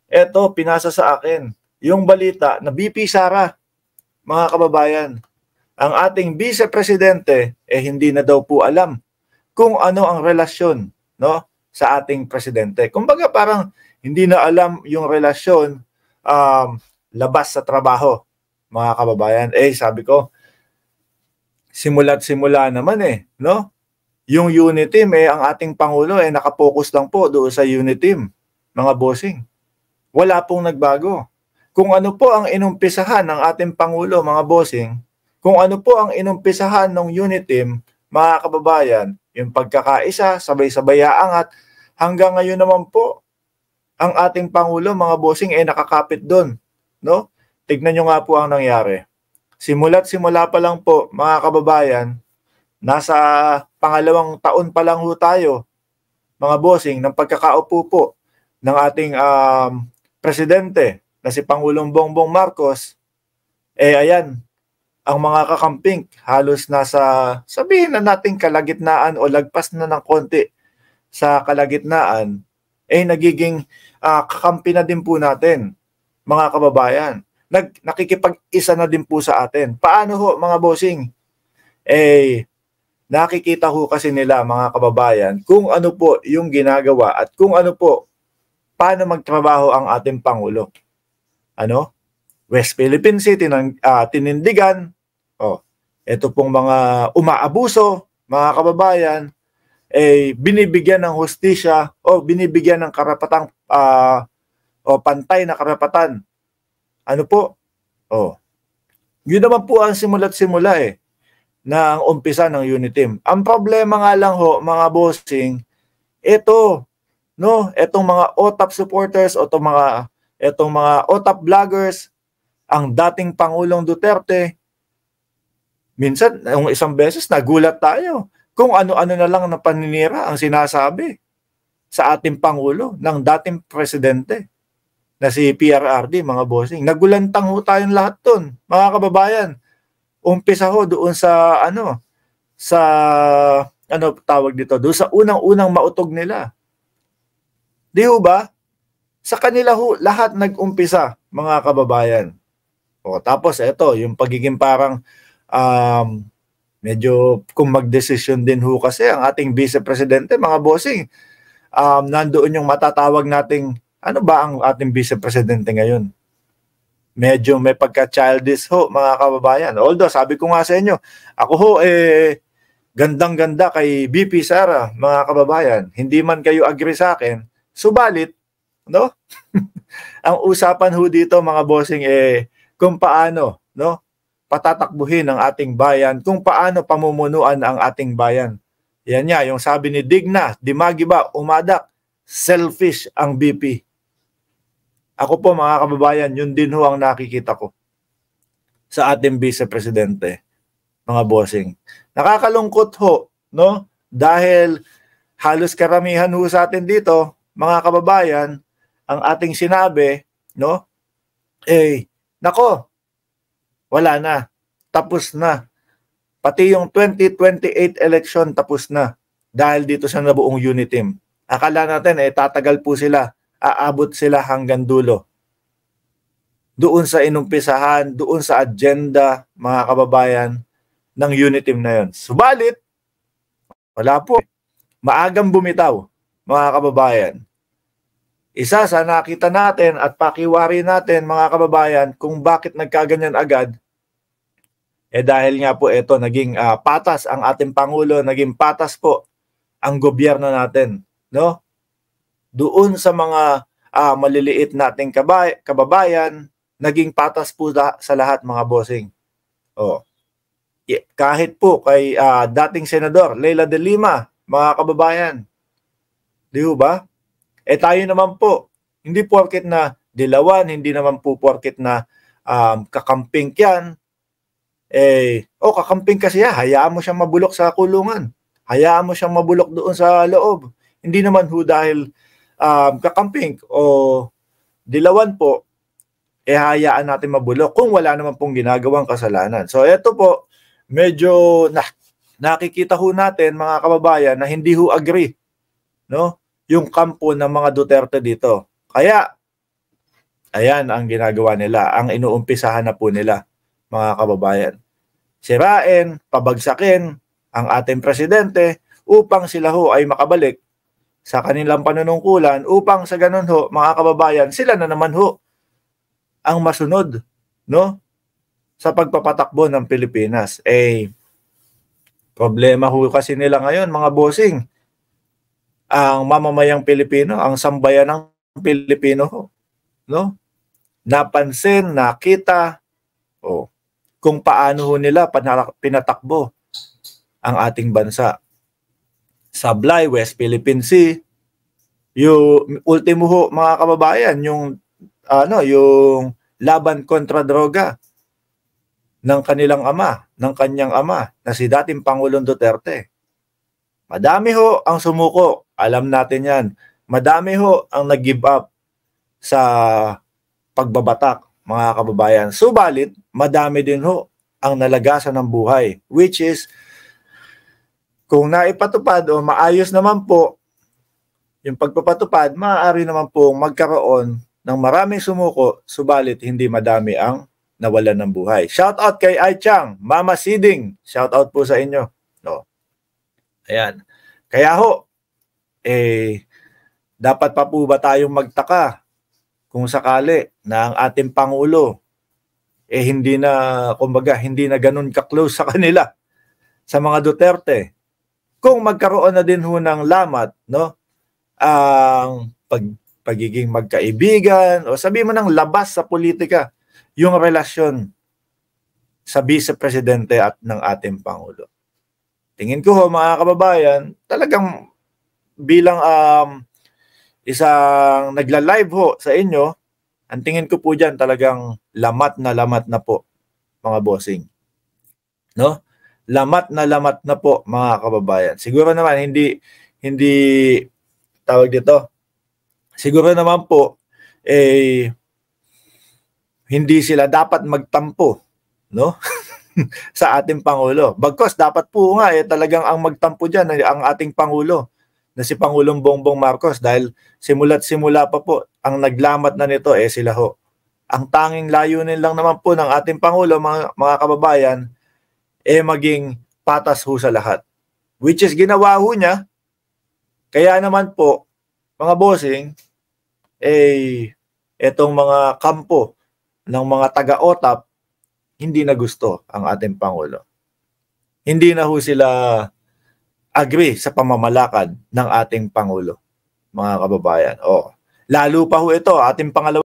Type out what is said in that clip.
Eto, pinasa sa akin yung balita na BP Sara, mga kababayan. Ang ating Vice Presidente hindi na daw po alam kung ano ang relasyon, no, sa ating presidente. Kumbaga parang hindi na alam yung relasyon labas sa trabaho, mga kababayan. Sabi ko, simula't simula naman no? Yung unit team ang ating Pangulo nakapokus lang po doon sa unit team, mga bossing. Wala pong nagbago. Kung ano po ang inumpisahan ng ating Pangulo, mga bossing, kung ano po ang inumpisahan ng unit team, mga kababayan, yung pagkakaisa, sabay-sabay aangat, hanggang ngayon naman po, ang ating Pangulo, mga bossing, nakakapit doon. No? Tignan nyo nga po ang nangyari. Simula't simula pa lang po, mga kababayan, nasa pangalawang taon pa lang ho tayo, mga bossing, ng pagkakaupo po ng ating presidente na si Pangulong Bongbong Marcos, ayan, ang mga kakamping halos nasa, sabihin na natin kalagitnaan o lagpas na ng konti sa kalagitnaan, nagiging kakampi na din po natin, mga kababayan. Nakikipag-isa na din po sa atin. Paano ho, mga bossing? Nakikita ho kasi nila, mga kababayan, kung ano po yung ginagawa at kung ano po, paano magtrabaho ang ating Pangulo. Ano? West Philippine Sea, tinindigan. Ito pong mga umaabuso, mga kababayan, binibigyan ng hustisya o binibigyan ng karapatang o pantay na karapatan. Ano po? Yun naman po ang simula't simula na ang umpisa ng unit team. Ang problema nga lang ho, mga bossing, etong mga OTAP supporters o etong mga OTAP vloggers, ang dating Pangulong Duterte, minsan, yung isang beses, nagulat tayo kung ano-ano na lang na paninira ang sinasabi sa ating Pangulo ng dating presidente na si PRRD, mga bossing. Nagulantang ho tayong lahat dun, mga kababayan. Umpisa ho doon sa tawag dito, doon sa unang-unang mautog nila. Di ho ba? Sa kanila ho, lahat nag-umpisa, mga kababayan. Tapos ito, yung pagiging parang medyo kung magdesisyon din ho kasi ang ating Vice Presidente, mga bossing, nandoon yung matatawag nating, ano ba ang ating Vice Presidente ngayon? Medyo may pagka-childish ho, mga kababayan. Although, sabi ko nga sa inyo, ako ho, gandang-ganda kay BP Sara, mga kababayan. Hindi man kayo agree sa akin, subalit, no? Ang usapan ho dito, mga bossing, kung paano, no? Patatakbuhin ang ating bayan, kung paano pamumunuan ang ating bayan. Yan nga, yung sabi ni Digna, Dimagiba, Umadak, selfish ang BP. Ako po, mga kababayan, yun din ho ang nakikita ko sa ating Vice Presidente, mga bossing. Nakakalungkot ho, no? Dahil halos karamihan ho sa atin dito, mga kababayan, ang ating sinabi, no? Nako, wala na. Tapos na. Pati yung 2028 election tapos na dahil dito sa nabuong unit team. Akala natin tatagal po sila, aabot sila hanggang dulo. Doon sa inumpisahan, doon sa agenda, mga kababayan, ng unit team na yun. Subalit, wala po. Maagang bumitaw, mga kababayan. Isa sa nakita natin at pakiwari natin, mga kababayan, kung bakit nagkaganyan agad, dahil nga po ito, naging patas ang ating Pangulo, naging patas po ang gobyerno natin, no? Doon sa mga maliliit nating kababayan, naging patas po sa lahat, mga bossing. Kahit po kay dating Senador Leila de Lima, mga kababayan, di ba? Tayo naman po, hindi porket na dilawan, hindi naman po porket na kakamping yan, kakamping kasi hayaan mo siyang mabulok sa kulungan. Hayaan mo siyang mabulok doon sa loob. Hindi naman ho dahil kakamping o dilawan po, hayaan natin mabulok kung wala naman pong ginagawang kasalanan. So ito po, medyo nakikita ho natin, mga kababayan, na hindi ho agree, no? Yung kampo ng mga Duterte dito. Kaya Ayan ang ginagawa nila, ang inuumpisahan na po nila, mga kababayan. Sirain, pabagsakin ang ating presidente upang sila ho ay makabalik sa kanilang panunungkulan upang sa ganun ho, mga kababayan, sila na naman ho ang masunod, no? Sa pagpapatakbo ng Pilipinas. Problema ho kasi nila ngayon, mga bossing, ang mamamayang Pilipino, ang sambayan ng Pilipino ho, no? Napansin, nakita, kung paano ho nila pinatakbo ang ating bansa. Sablay, West Philippine Sea, yung ultimo ho, mga kababayan, yung laban kontra droga ng kanyang ama na si dating Pangulong Duterte. Madami ho ang sumuko, alam natin yan. Madami ho ang nag-give up sa pagbabatak, mga kababayan. Subalit, madami din ho ang nalagasan ng buhay, which is, kung naipatupad o maayos naman po yung pagpapatupad, maaari naman po magkaroon ng maraming sumuko, subalit hindi madami ang nawalan ng buhay. Shout out kay Ai Chang, Mama Siding, shout out po sa inyo. No. Ayan. Kaya ho, dapat pa po ba tayong magtaka kung sakali na ang ating Pangulo hindi na, kumbaga, hindi na ganun ka-close sa kanila, sa mga Duterte. Kung magkaroon na din ho ng lamat, no, ang pagiging magkaibigan o sabi mo ng labas sa politika, yung relasyon sa vice-presidente at ng ating Pangulo. Tingin ko ho, mga kababayan, talagang bilang isang nagla-live ho sa inyo, ang tingin ko po dyan talagang lamat na po, mga bossing. No? Lamat na po, mga kababayan. Siguro naman hindi tawag dito. Siguro naman po hindi sila dapat magtampo, no? sa ating Pangulo. Bagkus dapat po nga talagang ang magtampo diyan ang ating Pangulo na si Pangulong Bongbong Marcos, dahil simula't simula pa po ang naglamat na nito sila ho. Ang tanging layunin lang naman po ng ating Pangulo, mga kababayan, maging patas ho sa lahat. Which is ginawa ho niya. Kaya naman po, mga bossing, etong mga kampo ng mga taga-OTAP, hindi na gusto ang ating Pangulo. Hindi na ho sila agree sa pamamalakad ng ating Pangulo, mga kababayan. Lalo pa ho ito, ating pangalawang